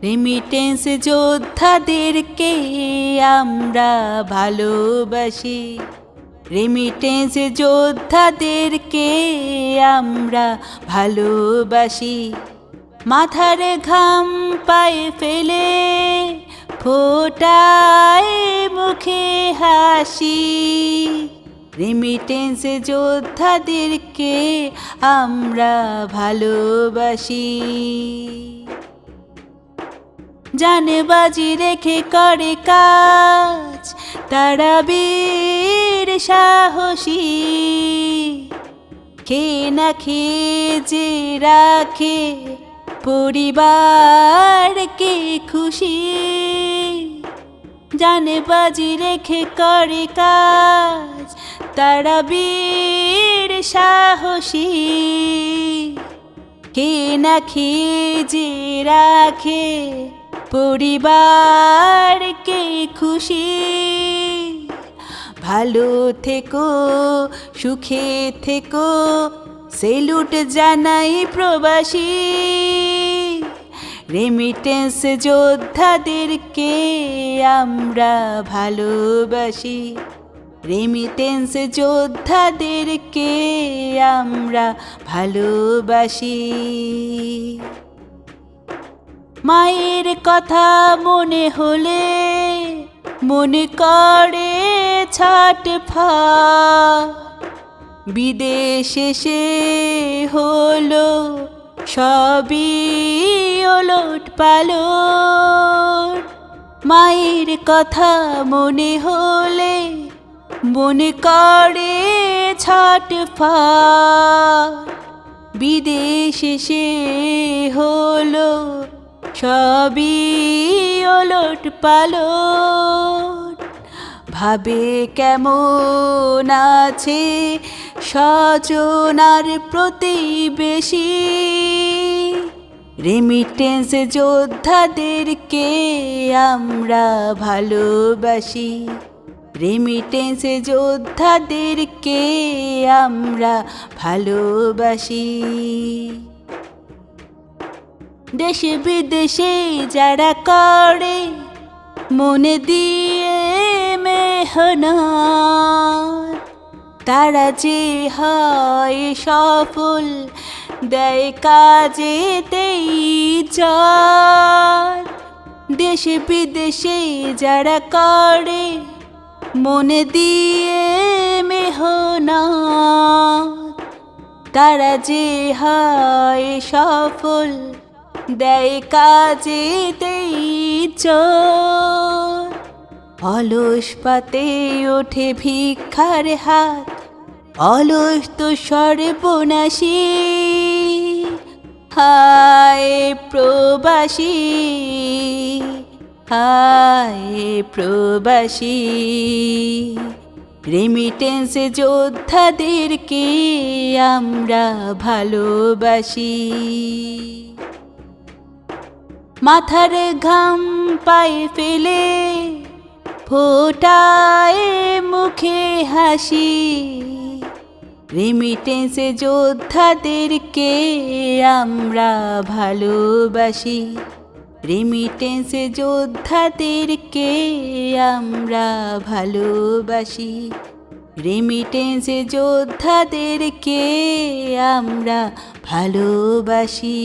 Remittance যোদ্ধাদেরকে আমরা ভালোবাসি। Remittance যোদ্ধাদেরকে আমরা ভালোবাসি। মাথার ঘাম পায়ে ফেলে ফোটায় মুখে হাসি। রেমিটেন্স যোদ্ধাদেরকে আমরা ভালোবাসি। জানে বাজি রেখে করে কাজ তারা বীর সাহসী। খেয়ে না খেয়ে যে রাখে পরিবারকে খুশি। জানে বাজি রেখে করে কাজ তারা বীর সাহসী। খেয়ে না খেয়ে যে রাখে পরিবারকে খুশি। ভালো থেকো, সুখে থেকো, সেলুট জানাই প্রবাসী। রেমিটেন্স যোদ্ধাদেরকে আমরা ভালোবাসি। রেমিটেন্স যোদ্ধাদেরকে আমরা ভালোবাসি। মায়ের কথা মনে হলে মনে করে ছটফট। বিদেশে সে হলো সবই ওলটপালট। মায়ের কথা মনে হলে মনে করে ছটফট। বিদেশে সে হলো সবই ওলটপালট। ভাবে কেমন আছে স্বজন আর প্রতিবেশী। রেমিটেন্স যোদ্ধাদেরকে আমরা ভালোবাসি। রেমিটেন্স যোদ্ধাদেরকে আমরা ভালোবাসি। দেশে বিদেশে যারা করে মনে দিয়ে মেহনত, তারা যে হয় সফল দেয় কাজেতেই ইজ্জত। দেশে বিদেশে যারা করে মনে দিয়ে মেহনত, তারা যে হয় সফল দেয় কাজেতেই ইজ্জত। অলস পাতে ওঠে ভিক্ষার হাত, অলস তো সর্বনাশী। হায় প্রবাসী, হায় প্রবাসী। রেমিটেন্স যোদ্ধাদেরকে আমরা ভালোবাসি। মাথার ঘাম পায়ে ফেলে ফোটায় মুখে হাসি। রেমিটেন্স যোদ্ধাদেরকে আমরা ভালোবাসি। রেমিটেন্স যোদ্ধাদেরকে আমরা ভালোবাসি। রেমিটেন্স যোদ্ধাদেরকে আমরা ভালোবাসি।